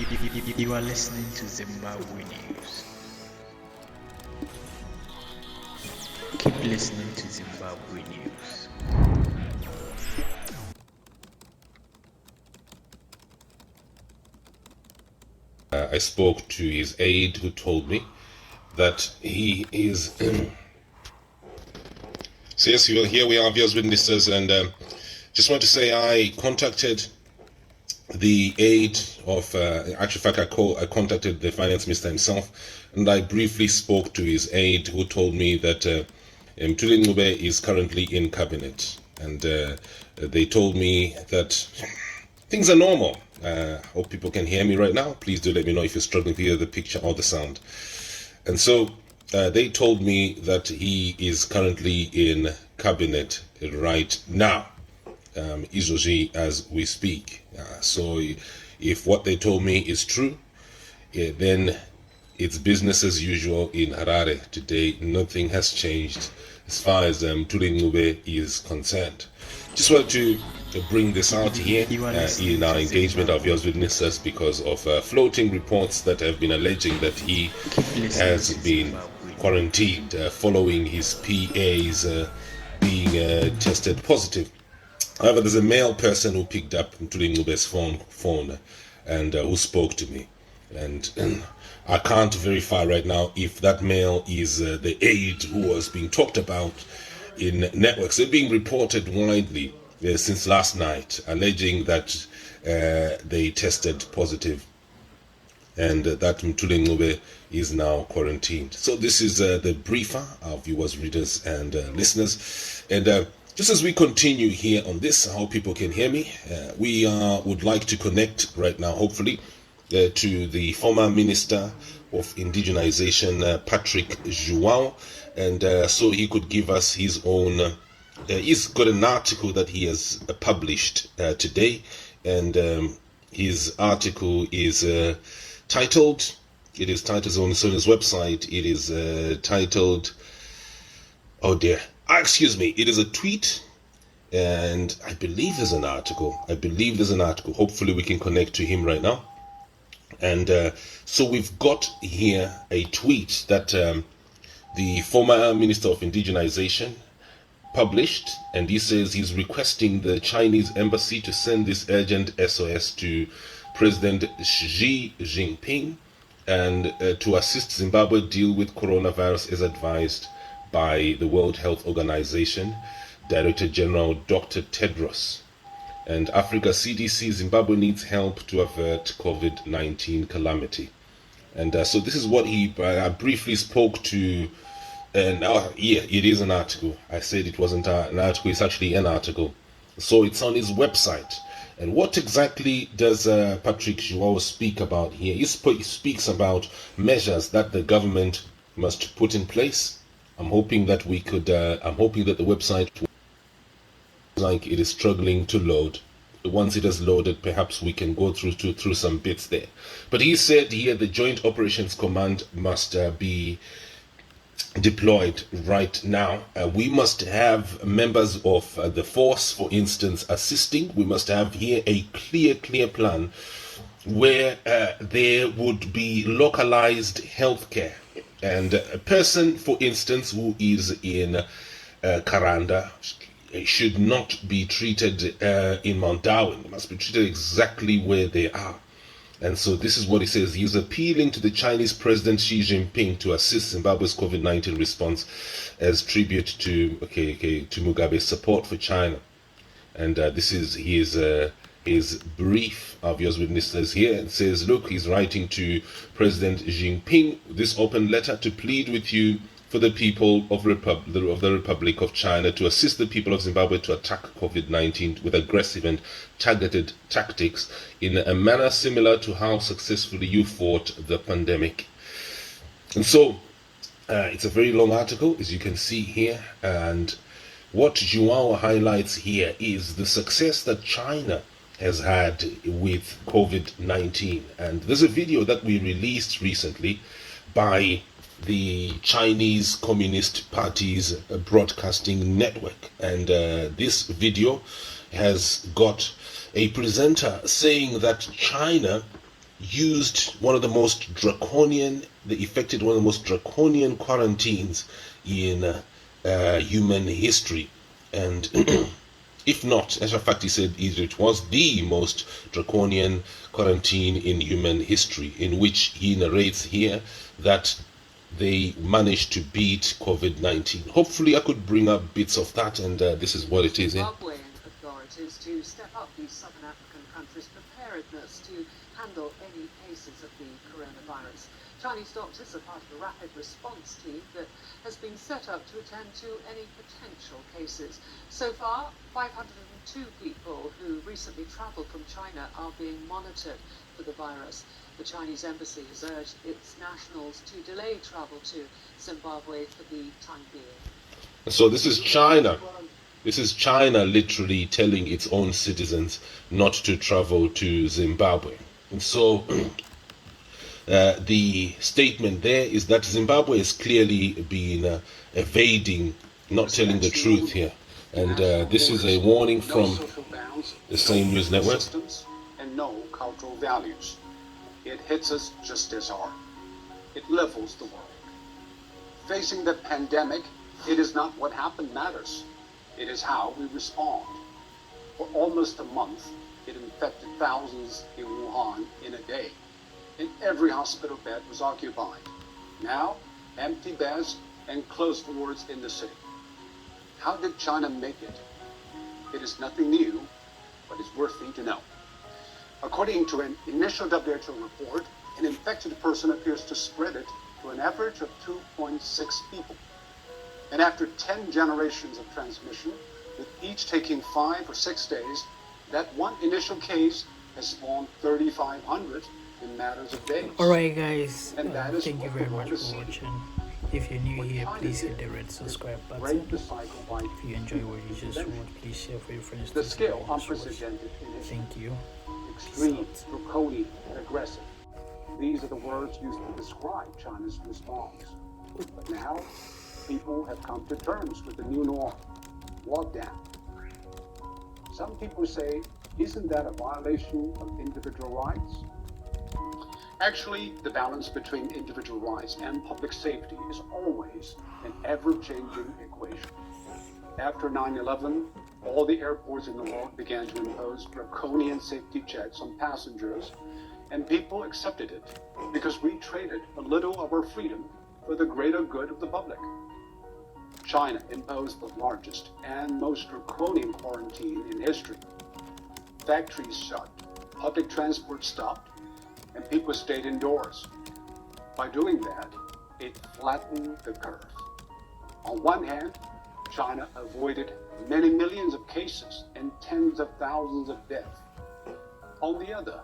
You are listening to Zimbabwe News. Keep listening to Zimbabwe News. I spoke to his aide who told me that he is... So yes, well, here we are, viewers, witnesses, and just want to say I contacted the aide of, actual fact, I contacted the finance minister himself, and I briefly spoke to his aide who told me that Mthuli Ncube is currently in cabinet, and they told me that things are normal. Hope people can hear me right now. Please do let me know if you're struggling to hear the picture or the sound. And so they told me that he is currently in cabinet right now, Izoji, as we speak. So if what they told me is true, then it's business as usual in Harare today. Nothing has changed as far as Mthuli Ncube is concerned. Just wanted to bring this out here in our engagement of yours witnesses because of floating reports that have been alleging that he has been quarantined following his PAs being tested positive. However, there's a male person who picked up Mthuli Ncube's phone and who spoke to me, and I can't verify right now if that male is the aide who was being talked about in networks. They're being reported widely since last night, alleging that they tested positive and that Mthuli Ncube is now quarantined. So this is the briefer, our viewers, readers, and listeners. And just as we continue here on this, I hope people can hear me. We would like to connect right now, hopefully, to the former Minister of Indigenization, Patrick João, and so he could give us his own. He's got an article that he has published today, and his article is titled. It is titled on his website. It is titled. Oh dear. Excuse me. It is a tweet, and I believe there's an article. Hopefully, we can connect to him right now. And so we've got here a tweet that the former Minister of Indigenization published, and he says he's requesting the Chinese embassy to send this urgent SOS to President Xi Jinping and to assist Zimbabwe deal with coronavirus as advised by the World Health Organization Director General Dr. Tedros. And Africa CDC, Zimbabwe needs help to avert COVID-19 calamity. And so this is what he briefly spoke to. And yeah, it is an article. I said it wasn't an article, it's actually an article. So it's on his website. And what exactly does Patrick João speak about here? He speaks about measures that the government must put in place. I'm hoping that we could, I'm hoping that the website, like it is struggling to load. Once it has loaded, perhaps we can go through some bits there. But he said here the Joint Operations Command must be deployed right now. We must have members of the force, for instance, assisting. We must have here a clear plan where there would be localized healthcare. And a person, for instance, who is in Karanda should not be treated in Mount Darwin. They must be treated exactly where they are. And so this is what he says. He's appealing to the Chinese President Xi Jinping to assist Zimbabwe's COVID-19 response as tribute to Mugabe's support for China. And this is his brief of yours witnesses here. It says, look, he's writing to President Xi Jinping this open letter to plead with you for the people of the Republic of China to assist the people of Zimbabwe to attack COVID-19 with aggressive and targeted tactics in a manner similar to how successfully you fought the pandemic. And so it's a very long article, as you can see here, and what João highlights here is the success that China has had with COVID-19. And there's a video that we released recently by the Chinese Communist Party's broadcasting network, and this video has got a presenter saying that China used one of the most draconian, they effected one of the most draconian quarantines in human history. And if not, as a fact, he said it was the most draconian quarantine in human history, in which he narrates here that they managed to beat COVID-19. Hopefully I could bring up bits of that, and this is what it is. Zimbabwean authorities to step up the southern African country's preparedness to handle any cases of the coronavirus. Chinese doctors are part of a rapid response team that has been set up to attend to any potential cases. So far, 502 people who recently travelled from China are being monitored for the virus. The Chinese embassy has urged its nationals to delay travel to Zimbabwe for the time being. So this is China. This is China literally telling its own citizens not to travel to Zimbabwe. And so the statement there is that Zimbabwe has clearly been evading, not telling the truth here. And this is a warning from the same news network. And no cultural values. It hits us just as hard. It levels the world. Facing the pandemic, it is not what happened matters. It is how we respond. For almost a month, it infected thousands in Wuhan in a day. And every hospital bed was occupied. Now, empty beds and closed wards in the city. How did China make it? It is nothing new, but it's worthy to know. According to an initial WHO report, an infected person appears to spread it to an average of 2.6 people. And after 10 generations of transmission, with each taking 5 or 6 days, that one initial case has spawned 3,500 in matters of days. Alright guys, And that is thank you what very the much world is for seeing. watching. If you're new What here, China please did hit the red subscribe break button. the cycle by If you enjoy what you just watched, please share for your friends. the to see scale what you just watched. unprecedented in history. Thank you. Extreme, draconian, and aggressive. These are the words used to describe China's response. But now, people have come to terms with the new norm, lockdown. Some people say, isn't that a violation of individual rights? Actually, the balance between individual rights and public safety is always an ever-changing equation. After 9/11, all the airports in the world began to impose draconian safety checks on passengers, and people accepted it because we traded a little of our freedom for the greater good of the public. China imposed the largest and most draconian quarantine in history. Factories shut, public transport stopped, and people stayed indoors. By doing that, it flattened the curve. On one hand, China avoided many millions of cases and tens of thousands of deaths. On the other,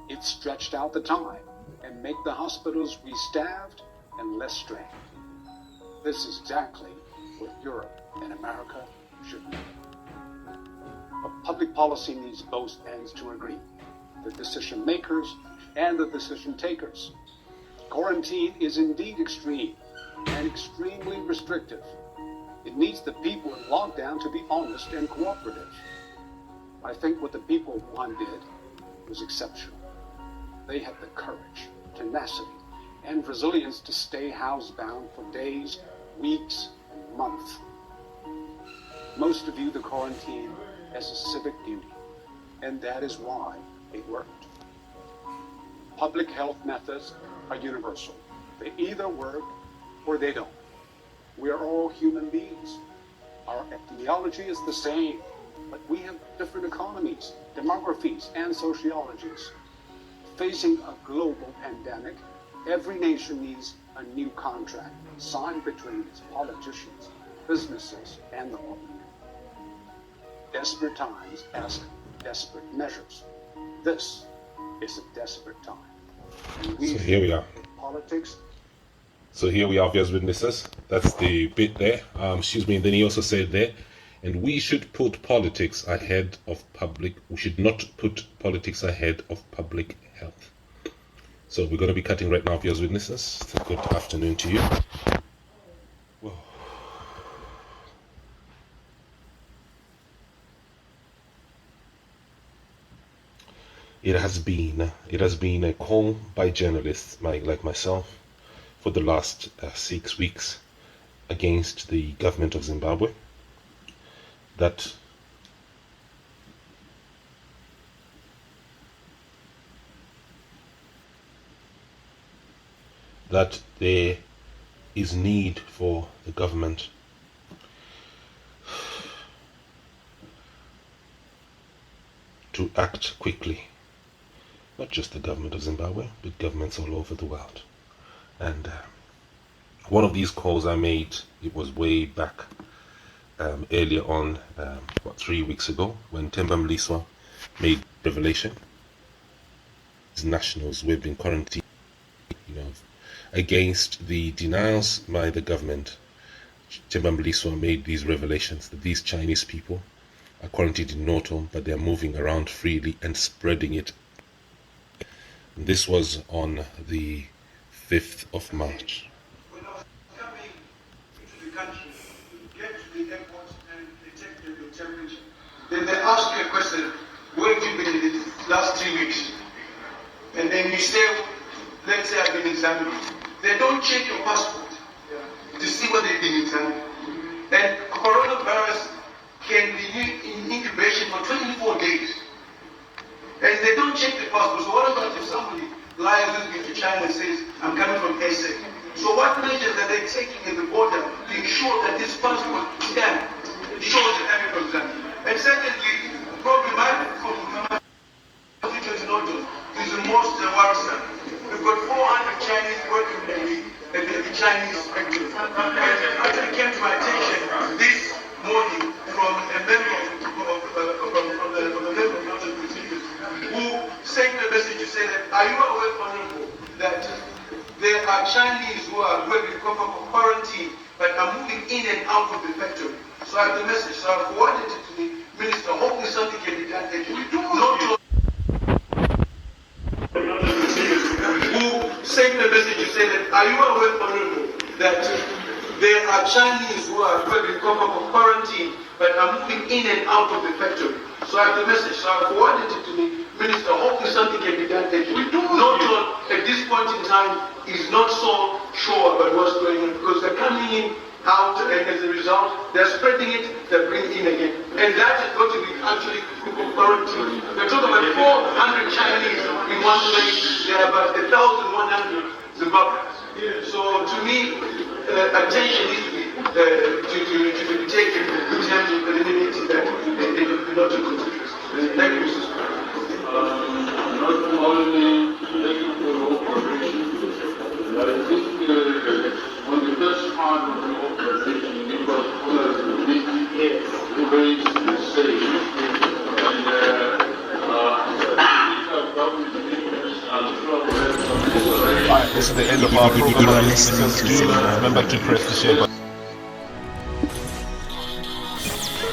it stretched out the time and made the hospitals restaffed and less strained. This is exactly what Europe and America should do. But public policy needs both ends to agree, the decision makers and the decision takers. Quarantine is indeed extreme and extremely restrictive. It needs the people in lockdown to be honest and cooperative. I think what the people of Wuhan did was exceptional. They had the courage, tenacity, and resilience to stay housebound for days, weeks, and months. Most view the quarantine as a civic duty, and that is why it worked. Public health methods are universal. They either work or they don't. We are all human beings. Our epidemiology is the same, but we have different economies, demographies, and sociologies. Facing a global pandemic, every nation needs a new contract signed between its politicians, businesses, and the public. Desperate times ask desperate measures. This is a desperate time. And So here we are. Politics. So here we are, viewers, witnesses. That's the bit there. Excuse me. And then he also said there, and we should put politics ahead of public. We should not put politics ahead of public health. So we're going to be cutting right now, viewers, witnesses. Good afternoon to you. Whoa. it has been a call by journalists like myself for the last 6 weeks against the government of Zimbabwe that there is need for the government to act quickly. Not just the government of Zimbabwe, but governments all over the world. And one of these calls I made, it was way back earlier on, 3 weeks ago, when Themba Mliswa made revelation. These nationals who have been quarantined, against the denials by the government. Themba Mliswa made these revelations that these Chinese people are quarantined in Noto, but they are moving around freely and spreading it. And this was on the 5th of March. When I was coming into the country, you get to the airport and they take your temperature. Then they ask you a question, where have you been in the last 3 weeks? And then you say, let's say I've been examined. They don't check your passport to see whether you've been examined. And coronavirus can be in incubation for 24 days. And they don't check the passport. So what about if somebody lies with me to China and says, I'm coming from SA? So what measures are they taking at the border to ensure that this passport stamp shows you're coming from Zambia? And secondly, probably my situation is the most worrisome. We've got 400 Chinese working at the Chinese factory. And it actually came to my attention this morning from a member of the procedures who sent a message to say that, are you aware, Honorable, that there are Chinese who are going to quarantine but are moving in and out of the factory? So I have the message. So I forwarded it to the minister, hoping something can be done. Who sent a message to say that, are you aware, Honorable, that there are Chinese who are going to quarantine but are moving in and out of the factory? So I have the message. So I forwarded it to the minister, hoping something can be done. Not at this point in time is not so sure about what's going on, because they're coming in, out, and as a result, they're spreading it, they're bringing in again. And that is going to be actually quarantine. We're talking about 400 Chinese in one place. There are about 1,100 Zimbabweans. So to me, attention needs to be taken in terms of eliminating that illogical interest. Thank you, Mr. Speaker. Not only taking for operation, but I think on the first part of the operation, it was very safe. Alright, this is the end of our program. You are listening to Zimbabwe. Remember to press the share button.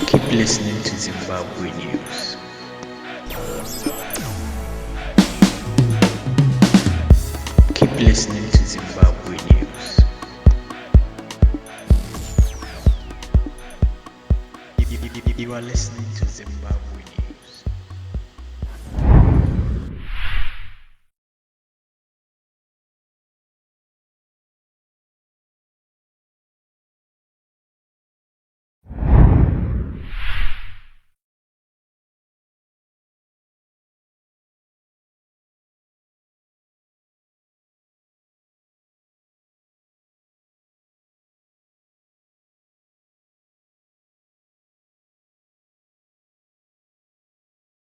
Keep listening to Zimbabwe News. Keep listening to Zimbabwe News. You are listening to